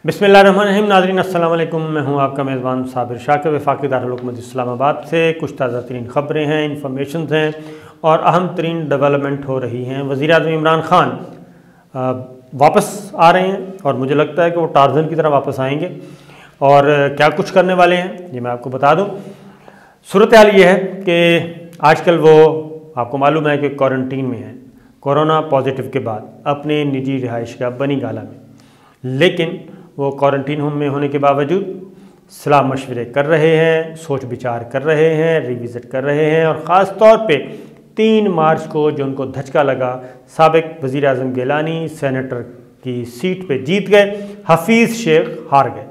बिस्मिल्लाहिर्रहमानिर्रहीम। नाज़रीन अस्सलाम वालेकुम। मैं हूं आपका मेज़बान साबिर शाकिर, वफाकी दारुल हुकूमत इस्लामाबाद से। कुछ ताज़ा तरीन ख़बरें हैं, इंफॉर्मेशन हैं और अहम तरीन डेवलपमेंट हो रही हैं। वज़ीर आज़म इमरान ख़ान वापस आ रहे हैं और मुझे लगता है कि वो टार्ज़न की तरह वापस आएंगे। और क्या कुछ करने वाले हैं ये मैं आपको बता दूँ। सूरत हाल ये है कि आजकल वो आपको मालूम है कि क्वारंटीन में है कोरोना पॉजिटिव के बाद अपने निजी रिहाइशगाह बनी गाला में, लेकिन वो क्वारंटीन होम में होने के बावजूद सलाह मशवरे कर रहे हैं, सोच विचार कर रहे हैं, रिविज़िट कर रहे हैं। और ख़ास तौर पे 3 मार्च को जो उनको धचका लगा, साबिक वज़ीर आज़म गिलानी सेनेटर की सीट पे जीत गए, हफीज़ शेख हार गए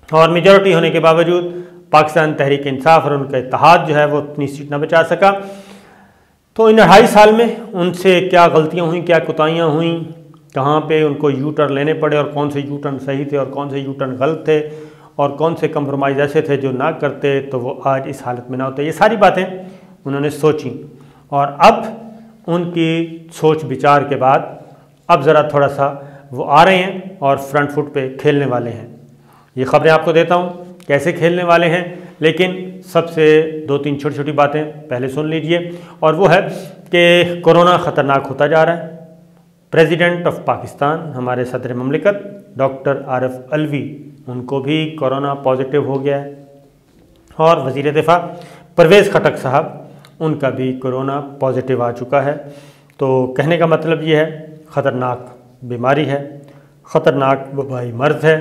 और मेजॉरिटी होने के बावजूद पाकिस्तान तहरीक इंसाफ और उनका इत्तेहाद जो है वो अपनी सीट न बचा सका। तो इन 2.5 साल में उनसे क्या गलतियाँ हुई, क्या कोताहियाँ हुई, कहाँ पे उनको यू टर्न लेने पड़े और कौन से यू टर्न सही थे और कौन से यू टर्न गलत थे और कौन से कंप्रोमाइज़ ऐसे थे जो ना करते तो वो आज इस हालत में ना होते। ये सारी बातें उन्होंने सोची और अब उनकी सोच विचार के बाद अब ज़रा थोड़ा सा वो आ रहे हैं और फ्रंट फुट पे खेलने वाले हैं। ये ख़बरें आपको देता हूँ कैसे खेलने वाले हैं, लेकिन सबसे 2-3 छोटी छोटी बातें पहले सुन लीजिए। और वो है कि कोरोना ख़तरनाक होता जा रहा है। प्रेसिडेंट ऑफ पाकिस्तान हमारे सदर ममलिकत डॉक्टर आरिफ अलवी, उनको भी कोरोना पॉजिटिव हो गया है और वज़ीर दिफा परवेज़ खटक साहब, उनका भी कोरोना पॉजिटिव आ चुका है। तो कहने का मतलब ये है ख़तरनाक बीमारी है, ख़तरनाक वबाई मर्ज़ है,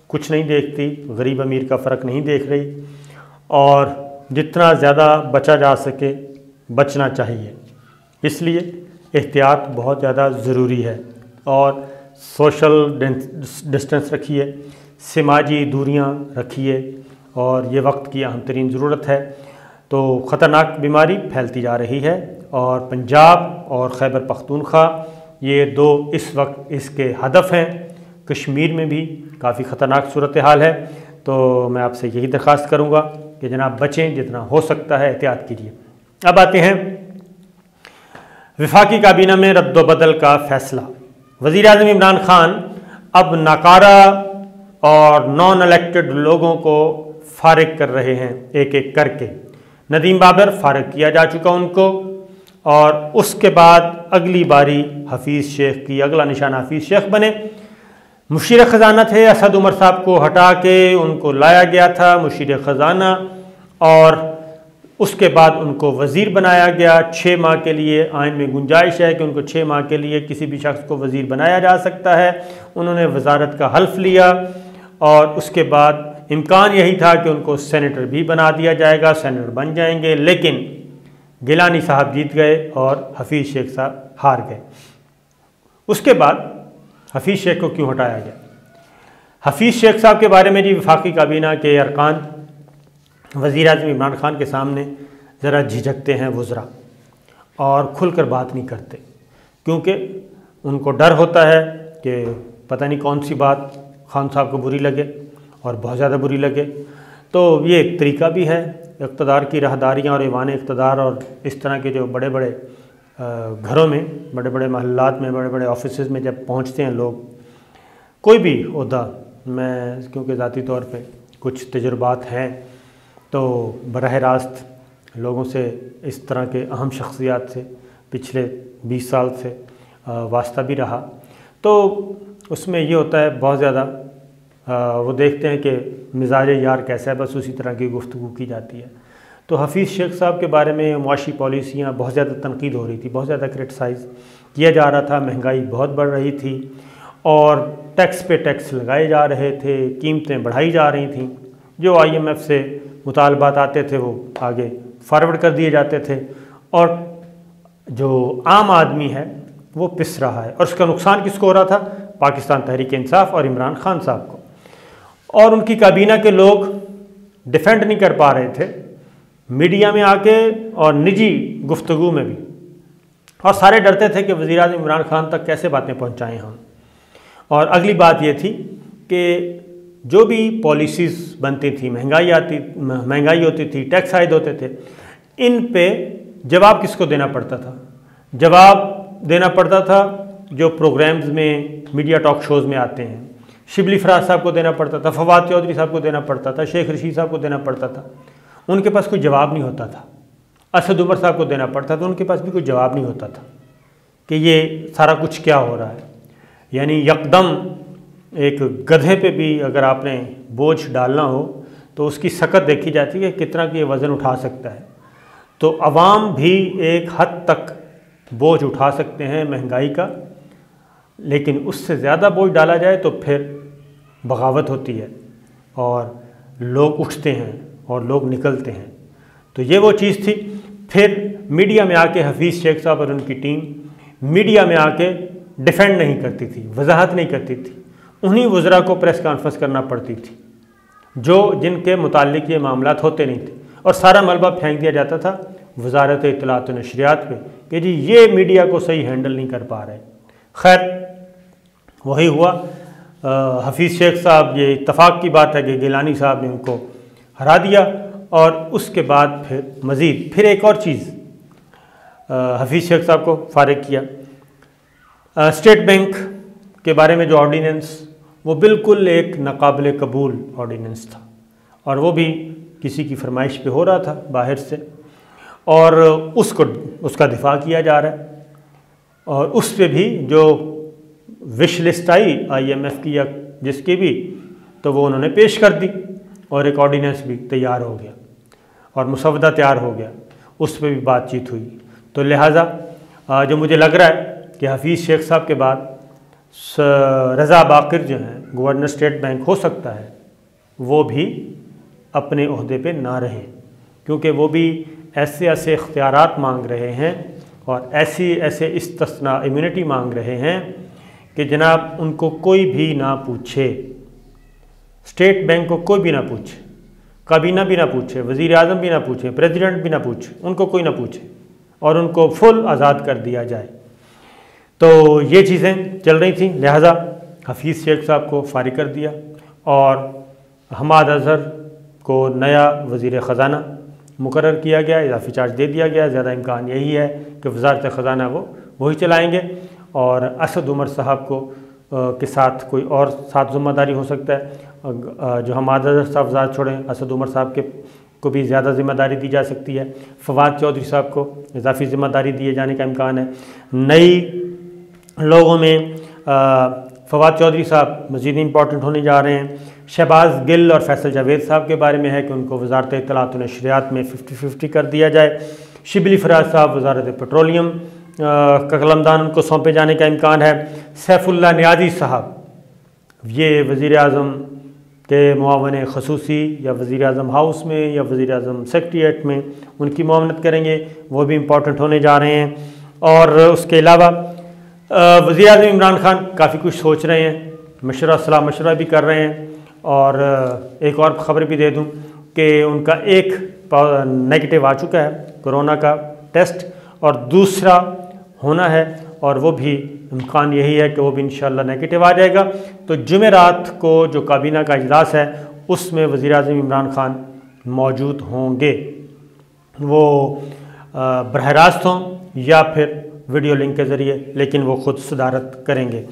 कुछ नहीं देखती, गरीब अमीर का फ़र्क नहीं देख रही और जितना ज़्यादा बचा जा सके बचना चाहिए। इसलिए एहतियात बहुत ज़्यादा ज़रूरी है और सोशल डिस्टेंस रखिए, समाजी दूरियां रखिए और ये वक्त की अहम तरीन ज़रूरत है। तो ख़तरनाक बीमारी फैलती जा रही है और पंजाब और खैबर पख्तूनख्वा ये 2 इस वक्त इसके हदफ हैं। कश्मीर में भी काफ़ी ख़तरनाक सूरत हाल है। तो मैं आपसे यही दरख्वास्त करूँगा कि जनाब बचें, जितना हो सकता है एहतियात कीजिए। अब आते हैं वफाकी काबीना में रद्दोबदल का फैसला। वज़ीर आज़म इमरान ख़ान अब नाकारा और नॉन इलेक्टेड लोगों को फ़ारिग कर रहे हैं एक एक करके। नदीम बाबर फ़ारिग किया जा चुका उनको और उसके बाद अगली बारी हफीज़ शेख की, अगला निशाना हफीज़ शेख बने। मुशीर ख़जाना थे, असद उमर साहब को हटा के उनको लाया गया था मुशीर ख़जाना और उसके बाद उनको वज़ीर बनाया गया 6 माह के लिए। आइन में गुंजाइश है कि उनको 6 माह के लिए किसी भी शख्स को वज़ीर बनाया जा सकता है। उन्होंने वज़ारत का हल्फ लिया और उसके बाद इम्कान यही था कि उनको सेनेटर भी बना दिया जाएगा, सेनेटर बन जाएंगे, लेकिन गिलानी साहब जीत गए और हफीज़ शेख साहब हार गए। उसके बाद हफीज़ शेख को क्यों हटाया गया? हफीज़ शेख साहब के बारे में जी वफाकी काबीना के अरकान वज़ीर आज़म इमरान ख़ान के सामने ज़रा झिझकते हैं वज़रा और खुलकर बात नहीं करते, क्योंकि उनको डर होता है कि पता नहीं कौन सी बात खान साहब को बुरी लगे और बहुत ज़्यादा बुरी लगे। तो ये एक तरीका भी है इक़्तिदार की राहदारियाँ और ऐवान इक़्तिदार और इस तरह के जो बड़े बड़े घरों में, बड़े बड़े महल्लात में, बड़े बड़े ऑफिसेज़ में जब पहुँचते हैं लोग, कोई भी ओहदा, मैं क्योंकि ज़ाती तौर पर कुछ तजुर्बात हैं तो बराह रास्त लोगों से इस तरह के अहम शख्सियात से पिछले 20 साल से वास्ता भी रहा। तो उसमें ये होता है बहुत ज़्यादा वो देखते हैं कि मिजाज यार कैसा है, बस उसी तरह की गुफ्तगू की जाती है। तो हफीज़ शेख साहब के बारे में मुआशी पॉलिसियाँ बहुत ज़्यादा तनकीद हो रही थी, बहुत ज़्यादा क्रिटिसाइज़ किया जा रहा था। महंगाई बहुत बढ़ रही थी और टैक्स पे टैक्स लगाए जा रहे थे, कीमतें बढ़ाई जा रही थी। जो IMF से मुतालबात आते थे वो आगे फॉरवर्ड कर दिए जाते थे और जो आम आदमी है वो पिस रहा है। और उसका नुकसान किसको हो रहा था? पाकिस्तान तहरीक इंसाफ और इमरान ख़ान साहब को। और उनकी काबीना के लोग डिफेंड नहीं कर पा रहे थे मीडिया में आके और निजी गुफ्तगू में भी, और सारे डरते थे कि वज़ीर आज़म इमरान ख़ान तक कैसे बातें पहुँचाएँ हम। और अगली बात ये थी कि जो भी पॉलिसीज़ बनती थी, महंगाई होती थी, टैक्स आयद होते थे, इन पे जवाब किसको देना पड़ता था? जवाब देना पड़ता था जो प्रोग्राम्स में, मीडिया टॉक शोज़ में आते हैं, शिबली फराज साहब को देना पड़ता था, फवाद चौधरी साहब को देना पड़ता था, शेख रशीद साहब को देना पड़ता था, उनके पास कोई जवाब नहीं होता था। असद उमर साहब को देना पड़ता था, उनके पास भी कोई जवाब नहीं होता था कि ये सारा कुछ क्या हो रहा है। यानी यकदम एक गधे पे भी अगर आपने बोझ डालना हो तो उसकी सकत देखी जाती है कि कितना कि ये वज़न उठा सकता है। तो अवाम भी एक हद तक बोझ उठा सकते हैं महंगाई का, लेकिन उससे ज़्यादा बोझ डाला जाए तो फिर बगावत होती है और लोग उठते हैं और लोग निकलते हैं। तो ये वो चीज़ थी। फिर मीडिया में आके हफीज़ शेख साहब और उनकी टीम मीडिया में आके डिफेंड नहीं करती थी, वजाहत नहीं करती थी। उन्हीं वज़रा को प्रेस कॉन्फ्रेंस करना पड़ती थी जो जिनके मुताल्लिक ये मामलात होते नहीं थे, और सारा मलबा फेंक दिया जाता था वजारत इत्तलात व नशरियात पे कि जी ये मीडिया को सही हैंडल नहीं कर पा रहे। खैर वही हुआ। हफीज़ शेख साहब, ये इत्तफाक की बात है कि गिलानी साहब ने उनको हरा दिया, और उसके बाद फिर मज़ीद फिर एक और चीज़ हफीज़ शेख साहब को फारिग किया। स्टेट बैंक के बारे में जो ऑर्डीनेंस, वो बिल्कुल एक नाकाबिल कबूल ऑर्डीनेंस था, और वो भी किसी की फरमाइश पे हो रहा था बाहर से, और उसका दिफा किया जा रहा है। और उस पे भी जो विश लिस्ट आई IMF की या जिसकी भी, तो वो उन्होंने पेश कर दी और एक ऑर्डीनेंस भी तैयार हो गया और मुसवदा तैयार हो गया, उस पर भी बातचीत हुई। तो लिहाजा जो मुझे लग रहा है कि हफीज़ शेख साहब के बाद रज़ा बाक़िर जो हैं गवर्नर स्टेट बैंक, हो सकता है वो भी अपने ओहदे पे ना रहें, क्योंकि वो भी ऐसे ऐसे इख्तियारात मांग रहे हैं और ऐसे इस्तिस्ना इम्यूनिटी मांग रहे हैं कि जनाब उनको कोई भी ना पूछे, स्टेट बैंक को कोई भी ना पूछे, काबीना भी ना पूछे, वज़ीर आज़म भी ना पूछे, प्रेसिडेंट भी ना पूछे, उनको कोई ना पूछे, और उनको फुल आज़ाद कर दिया जाए। तो ये चीज़ें चल रही थी। लिहाजा हफीज़ शेख साहब को फारिग कर दिया और हमाद अज़हर को नया वज़ीर ख़ज़ाना मुकर्रर किया गया, इजाफी चार्ज दे दिया गया। ज़्यादा इम्कान यही है कि वज़ारत ख़ज़ाना वही चलाएँगे, और असद उमर साहब को के साथ कोई और साथ ज़िम्मेदारी हो सकता है। जो हमाद अज़हर साहब वज़ारत छोड़ें, असद उमर साहब को भी ज़्यादा ज़िम्मेदारी दी जा सकती है। फवाद चौधरी साहब को इजाफी ज़िम्मेदारी दिए जाने का इम्कान है। नई लोगों में फवाद चौधरी साहब मज़ीद इम्पॉर्टेंट होने जा रहे हैं। शहबाज गिल और फैसल जावेद साहब के बारे में है कि उनको वज़ारत इत्तलात व नशरियात में 50-50 कर दिया जाए। शिबली फराज साहब वज़ारत पेट्रोलियम का कलमदान उनको सौंपे जाने का इम्कान है। सैफुल्लाह नियाज़ी साहब ये वज़ीर आज़म के मुआवन ख़ुसूसी या वज़ीर आज़म हाउस में या वज़ीर आज़म सेक्रेटेरिएट में उनकी मुआवनत करेंगे, वो भी इम्पॉर्टेंट होने जा रहे हैं। और उसके अलावा वज़ीर आज़म इमरान खान काफ़ी कुछ सोच रहे हैं, सलाह मशवरा भी कर रहे हैं। और एक और ख़बर भी दे दूं कि उनका एक नेगेटिव आ चुका है कोरोना का टेस्ट, और दूसरा होना है, और वो भी इम्कान यही है कि वो भी इंशाअल्लाह नेगेटिव आ जाएगा। तो जुमेरात को जो काबीना का इजलास है उसमें वज़ीर आज़म इमरान खान मौजूद होंगे, वो बरह रास्त हों या फिर वीडियो लिंक के ज़रिए, लेकिन वो ख़ुद सदारत करेंगे।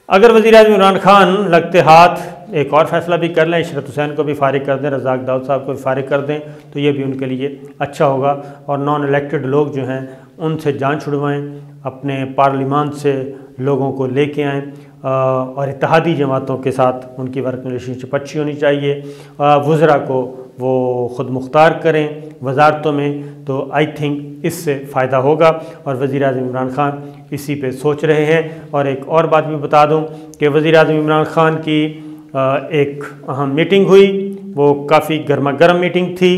अगर वज़ीर आज़म इमरान खान लगते हाथ एक और फ़ैसला भी कर लें, इशरत हुसैन को भी फारिग कर दें, रज़ाक दाऊद साहब को भी फारिग कर दें, तो ये भी उनके लिए अच्छा होगा। और नॉन इलेक्टेड लोग जो हैं उनसे जान छुड़वाएँ, अपने पार्लिमान से लोगों को लेके आएँ, और इत्तेहादी जमातों के साथ उनकी वर्क रिलेशनशिप अच्छी होनी चाहिए। वज़रा को वो ख़ुद मुख्तार करें वजारतों में, तो आई थिंक इससे फ़ायदा होगा। और वज़ीर आज़म इमरान खान इसी पे सोच रहे हैं। और एक और बात भी बता दूं कि वज़ीर आज़म इमरान खान की एक अहम मीटिंग हुई, वो काफ़ी गर्मा गर्म मीटिंग थी,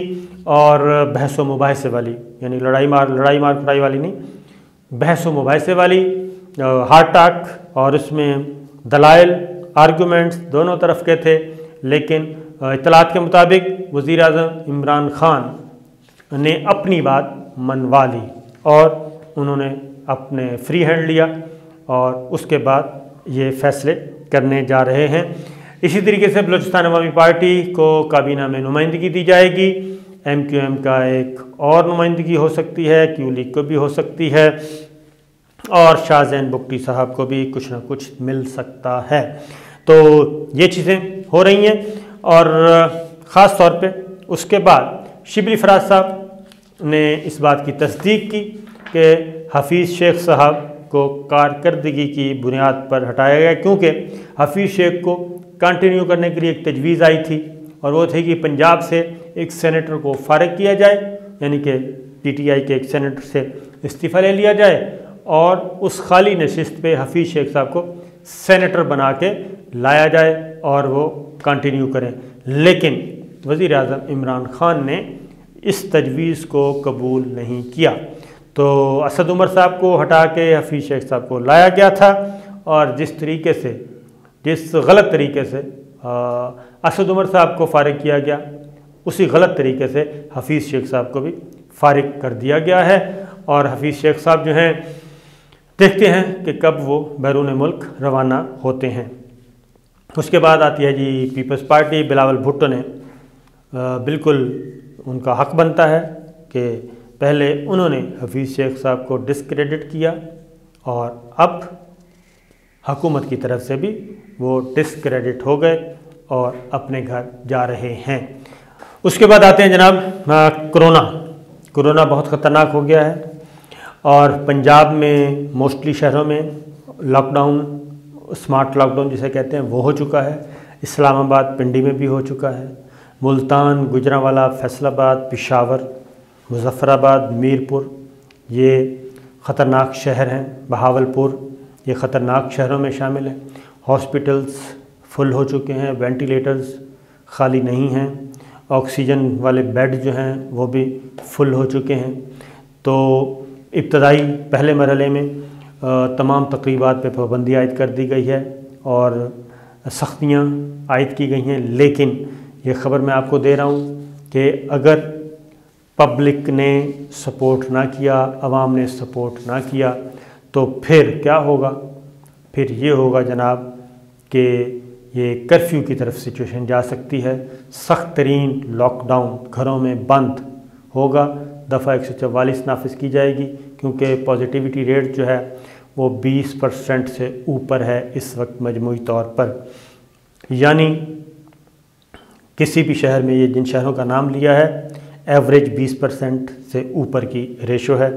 और बहस व मुबाहिसे वाली, यानी लड़ाई मार कुटाई वाली नहीं, बहस व मुबाहिसे वाली, हार्ड टॉक, और उसमें दलाइल आर्गूमेंट्स दोनों तरफ के थे। लेकिन इत्तलात के मुताबिक वज़ीर आज़म इमरान खान ने अपनी बात मनवा ली और उन्होंने अपने फ्री हैंड लिया, और उसके बाद ये फ़ैसले करने जा रहे हैं। इसी तरीके से बलूचिस्तान अवामी पार्टी को काबीना में नुमाइंदगी दी जाएगी। MQM का एक और नुमाइंदगी हो सकती है, Q लीग को भी हो सकती है, और शाहज़ैन बुगटी साहब को भी कुछ ना कुछ मिल सकता है। तो तो ये चीज़ें हो रही हैं। और ख़ास तौर पे उसके बाद शिबली फराज साहब ने इस बात की तस्दीक की कि हफीज़ शेख साहब को कारकर्दगी की बुनियाद पर हटाया गया, क्योंकि हफीज़ शेख को कंटिन्यू करने के लिए एक तजवीज़ आई थी और वो थी कि पंजाब से एक सेनेटर को फ़ारिग किया जाए, यानी कि PTI के एक सेनेटर से इस्तीफ़ा ले लिया जाए और उस खाली नशिस्त पे हफीज़ शेख साहब को सेनेटर बना के लाया जाए और वो कंटिन्यू करें। लेकिन वज़ीर आज़म इमरान ख़ान ने इस तजवीज़ को कबूल नहीं किया। तो असद उमर साहब को हटा के हफीज़ शेख साहब को लाया गया था और जिस गलत तरीके से असद उमर साहब को फ़ारिग किया गया, उसी गलत तरीके से हफीज़ शेख साहब को भी फ़ारिग कर दिया गया है। और हफीज़ शेख साहब जो हैं, देखते हैं कि कब वो बैरून मुल्क रवाना होते हैं। उसके बाद आती है जी पीपल्स पार्टी। बिलावल भुट्टो ने बिल्कुल उनका हक बनता है कि पहले उन्होंने हफीज़ शेख साहब को डिस्क्रेडिट किया और अब हुकूमत की तरफ से भी वो डिस्क्रेडिट हो गए और अपने घर जा रहे हैं। उसके बाद आते हैं जनाब कोरोना बहुत ख़तरनाक हो गया है और पंजाब में मोस्टली शहरों में लॉकडाउन, स्मार्ट लॉकडाउन जिसे कहते हैं, वो हो चुका है। इस्लामाबाद, पिंडी में भी हो चुका है। मुल्तान, गुजरांवाला, फैसलाबाद, पेशावर, मुजफ्फराबाद, मीरपुर ये ख़तरनाक शहर हैं। बहावलपुर ये ख़तरनाक शहरों में शामिल है। हॉस्पिटल्स फुल हो चुके हैं, वेंटिलेटर्स खाली नहीं हैं, ऑक्सीजन वाले बेड जो हैं वो भी फुल हो चुके हैं। तो इब्तदाई पहले मरहले में तमाम तकरीबात पे पाबंदी आयद कर दी गई है और सख्तियाँ आयद की गई हैं। लेकिन ये ख़बर मैं आपको दे रहा हूँ कि अगर पब्लिक ने सपोर्ट ना किया, आवाम ने सपोर्ट ना किया, तो फिर क्या होगा? फिर ये होगा जनाब कि ये कर्फ्यू की तरफ सिचुएशन जा सकती है। सख्त तरीन लॉकडाउन, घरों में बंद होगा, दफ़ा 144 नाफिज की जाएगी, क्योंकि पॉजिटिविटी रेट जो है वो 20% से ऊपर है इस वक्त मजमूई तौर पर। यानी किसी भी शहर में, ये जिन शहरों का नाम लिया है, एवरेज 20% से ऊपर की रेशो है।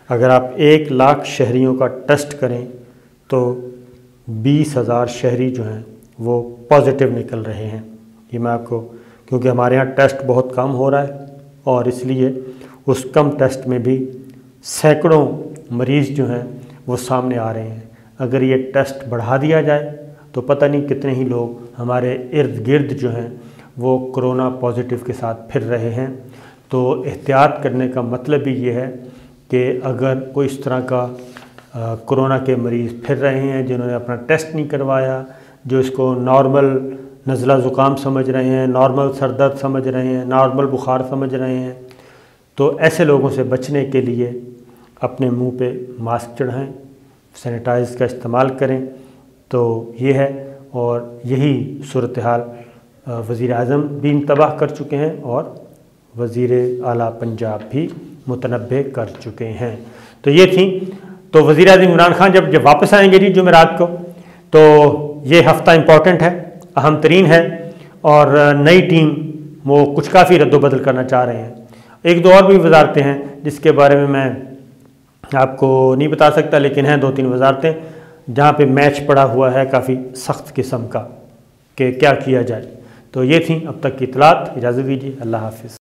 अगर आप 1 लाख शहरियों का टेस्ट करें तो 20,000 शहरी जो हैं वो पॉजिटिव निकल रहे हैं। ये मैं आपको, क्योंकि हमारे यहाँ टेस्ट बहुत कम हो रहा है और इसलिए उस कम टेस्ट में भी सैकड़ों मरीज़ जो हैं वो सामने आ रहे हैं। अगर ये टेस्ट बढ़ा दिया जाए तो पता नहीं कितने ही लोग हमारे इर्द गिर्द जो हैं वो कोरोना पॉजिटिव के साथ फिर रहे हैं। तो एहतियात करने का मतलब भी ये है कि अगर कोई इस तरह का कोरोना के मरीज़ फिर रहे हैं जिन्होंने अपना टेस्ट नहीं करवाया, जो इसको नॉर्मल नज़ला ज़ुकाम समझ रहे हैं, नॉर्मल सर दर्द समझ रहे हैं, नॉर्मल बुखार समझ रहे हैं, तो ऐसे लोगों से बचने के लिए अपने मुंह पे मास्क चढ़ाएं, सैनिटाइज़र का इस्तेमाल करें। तो ये है, और यही सूरत हाल वज़ीर आज़म भी इंतबाह कर चुके हैं और वज़ीर आला पंजाब भी मुतनब्बे कर चुके हैं। तो ये थी। तो वज़ीर आज़म इमरान ख़ान जब वापस आएंगे जी जुमेरात को, तो ये हफ़्ता इम्पॉर्टेंट है, अहम तरीन है, और नई टीम वो कुछ काफ़ी रद्दोबदल करना चाह रहे हैं। 1-2 और भी वजारतें हैं जिसके बारे में मैं आपको नहीं बता सकता, लेकिन हैं 2-3 वजारतें जहाँ पे मैच पड़ा हुआ है काफ़ी सख्त किस्म का कि क्या किया जाए। तो ये थी अब तक की इतलात। इजाज़त दीजिए, अल्लाह हाफ़िज़।